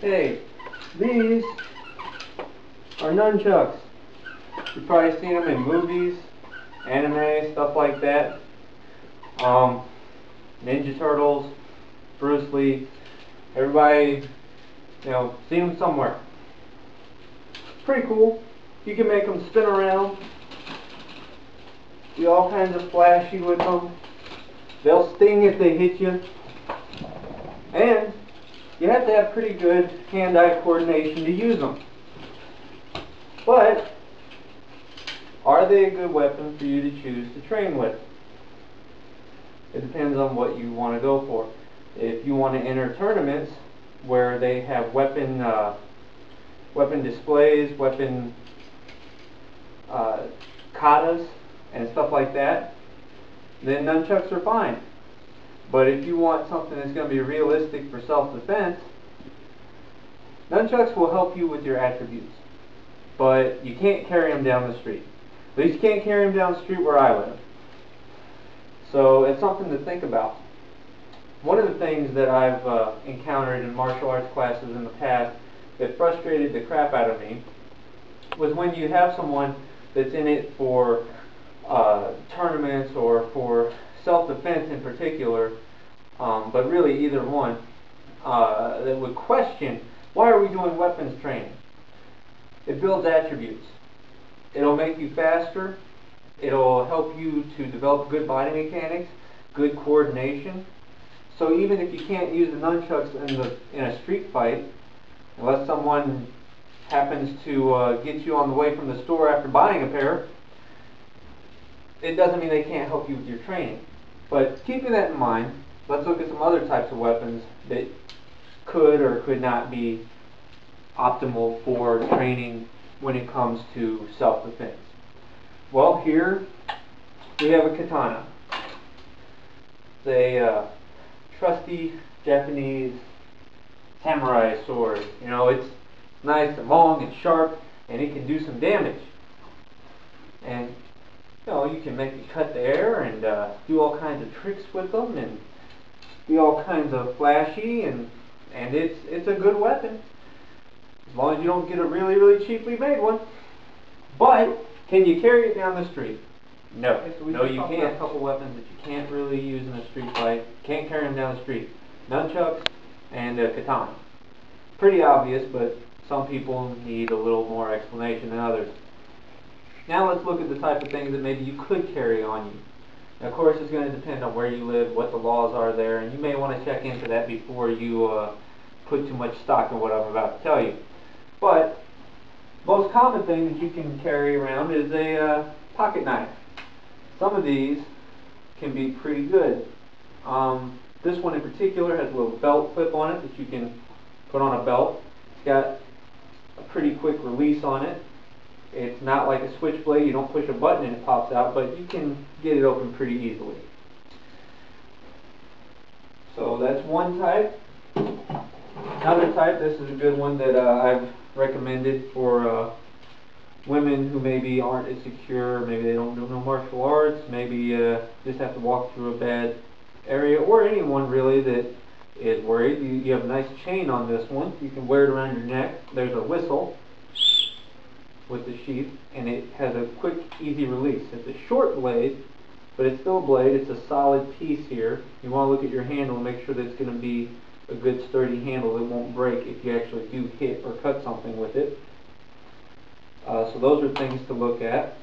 Hey, these are nunchucks. You've probably seen them in movies, anime, stuff like that. Um, Ninja Turtles, Bruce Lee, everybody, seen them somewhere. Pretty cool. You can make them spin around, do all kinds of flashy with them. They'll sting if they hit you. And you have to have pretty good hand-eye coordination to use them. But are they a good weapon for you to choose to train with? It depends on what you want to go for. If you want to enter tournaments where they have weapon displays, weapon katas, and stuff like that, then nunchucks are fine. But if you want something that's going to be realistic for self-defense, nunchucks will help you with your attributes. But you can't carry them down the street. At least you can't carry them down the street where I live. So it's something to think about. One of the things that I've encountered in martial arts classes in the past that frustrated the crap out of me was when you have someone that's in it for tournaments or for self-defense in particular, but really either one, that would question, why are we doing weapons training? It builds attributes. It'll make you faster. It'll help you to develop good body mechanics, good coordination. So even if you can't use the nunchucks in a street fight, unless someone happens to get you on the way from the store after buying a pair, it doesn't mean they can't help you with your training. But keeping that in mind, let's look at some other types of weapons that could or could not be optimal for training when it comes to self-defense. Well, here we have a katana. It's a trusty Japanese samurai sword. It's nice and long and sharp, and it can do some damage. And you can make it cut the air and do all kinds of tricks with them and be all kinds of flashy, and it's a good weapon as long as you don't get a really, really cheaply made one. But can you carry it down the street? No. Okay, so no, you can't. A couple weapons that you can't really use in a street fight. Can't carry them down the street. Nunchucks and a katana. Pretty obvious, but some people need a little more explanation than others. Now let's look at the type of things that maybe you could carry on you. Now, of course, it's going to depend on where you live, what the laws are there, and you may want to check into that before you put too much stock in what I'm about to tell you. But most common thing that you can carry around is a pocket knife. Some of these can be pretty good. This one in particular has a little belt clip on it that you can put on a belt. It's got a pretty quick release on it. It's not like a switchblade. You don't push a button and it pops out, but you can get it open pretty easily. So that's one type. Another type, this is a good one that I've recommended for women who maybe aren't as secure, maybe they don't know martial arts, maybe just have to walk through a bad area, or anyone really that is worried. You have a nice chain on this one. You can wear it around your neck. There's a whistle with the sheath, and it has a quick, easy release. It's a short blade, but it's still a blade. It's a solid piece here. You want to look at your handle and make sure that it's going to be a good sturdy handle that won't break if you actually do hit or cut something with it. So those are things to look at.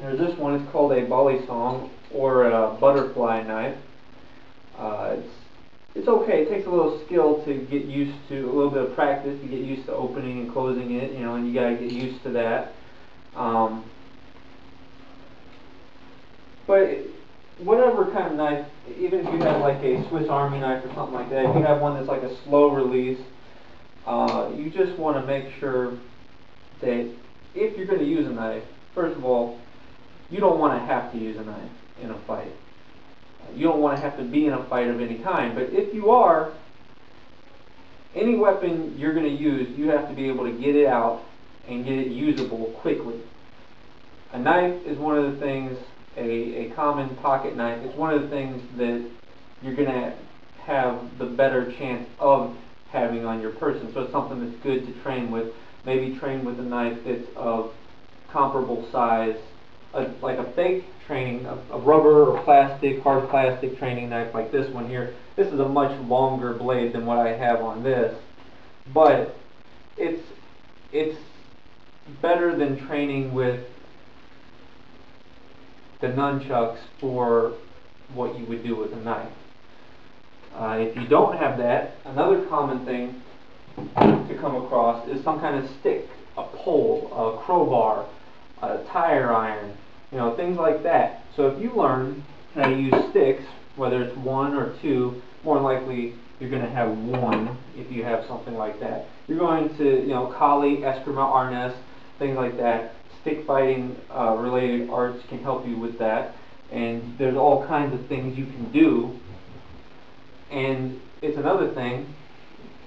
There's this one. It's called a balisong, or a butterfly knife. It's okay. It takes a little skill to get used to, a little bit of practice to get used to opening and closing it, and you gotta get used to that. But whatever kind of knife, even if you have like a Swiss Army knife or something like that, if you have one that's like a slow release, you just want to make sure that if you're going to use a knife, first of all, you don't want to have to use a knife in a fight. You don't want to have to be in a fight of any kind, but if you are, any weapon you're going to use, you have to be able to get it out and get it usable quickly. A knife is one of the things, a common pocket knife, it's one of the things that you're going to have the better chance of having on your person. So it's something that's good to train with. Maybe train with a knife that's of comparable size, like a fake training, a rubber or plastic, hard plastic training knife like this one here. This is a much longer blade than what I have on this, but it's better than training with the nunchucks for what you would do with a knife. If you don't have that, another common thing to come across is some kind of stick, a pole, a crowbar, a tire iron, things like that. So if you learn how to use sticks, whether it's one or two, more than likely you're going to have one if you have something like that. You're going to, Kali, Eskrima, Arnis, things like that. Stick fighting related arts can help you with that. And there's all kinds of things you can do. And it's another thing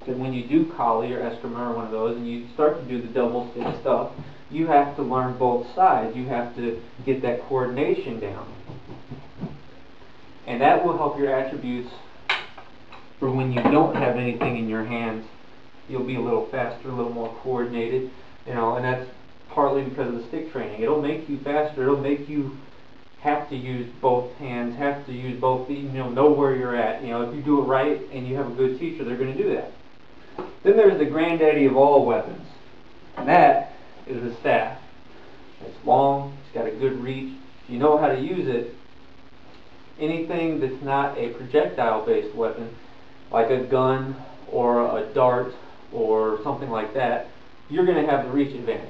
that when you do Kali or Eskrima or one of those and you start to do the double stick stuff, you have to learn both sides. You have to get that coordination down. And that will help your attributes for when you don't have anything in your hands. You'll be a little faster, a little more coordinated, and that's partly because of the stick training. It'll make you faster. It'll make you have to use both hands, have to use both feet, know where you're at. If you do it right and you have a good teacher, they're going to do that. Then there's the granddaddy of all weapons, and that is the staff. It's long, it's got a good reach. If you know how to use it, anything that's not a projectile-based weapon, like a gun or a dart or something like that, you're going to have the reach advantage.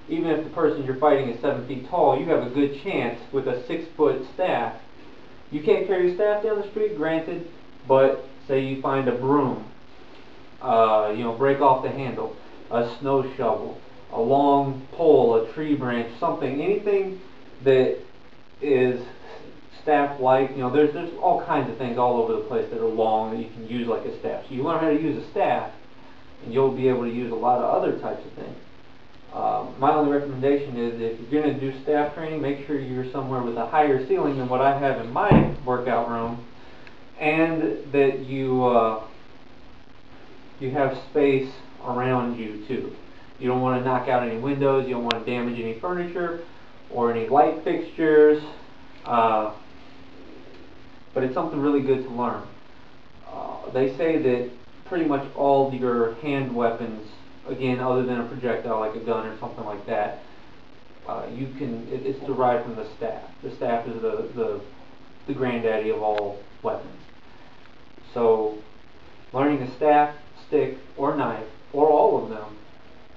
Even if the person you're fighting is 7 feet tall, you have a good chance with a 6-foot staff. You can't carry your staff down the street, granted, but say you find a broom, break off the handle, a snow shovel, a long pole, a tree branch, something, anything that is staff-like. There's all kinds of things all over the place that are long that you can use like a staff. So you learn how to use a staff, and you'll be able to use a lot of other types of things. My only recommendation is if you're going to do staff training, make sure you're somewhere with a higher ceiling than what I have in my workout room, and that you have space around you too. You don't want to knock out any windows, you don't want to damage any furniture or any light fixtures, but it's something really good to learn. They say that pretty much all your hand weapons, again, other than a projectile like a gun or something like that, it's derived from the staff. The staff is the granddaddy of all weapons. So learning a staff, stick, or knife, or all of them,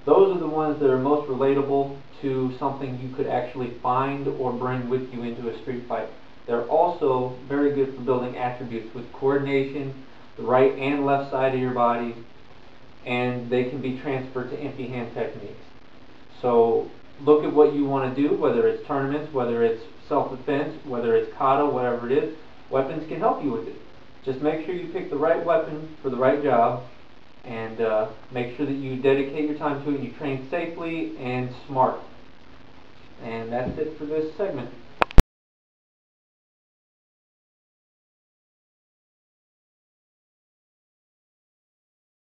those are the ones that are most relatable to something you could actually find or bring with you into a street fight. They're also very good for building attributes with coordination, the right and left side of your body, and they can be transferred to empty hand techniques. So look at what you want to do, whether it's tournaments, whether it's self-defense, whether it's kata, whatever it is. Weapons can help you with it. Just make sure you pick the right weapon for the right job, and make sure that you dedicate your time to it and you train safely and smart. And that's it for this segment.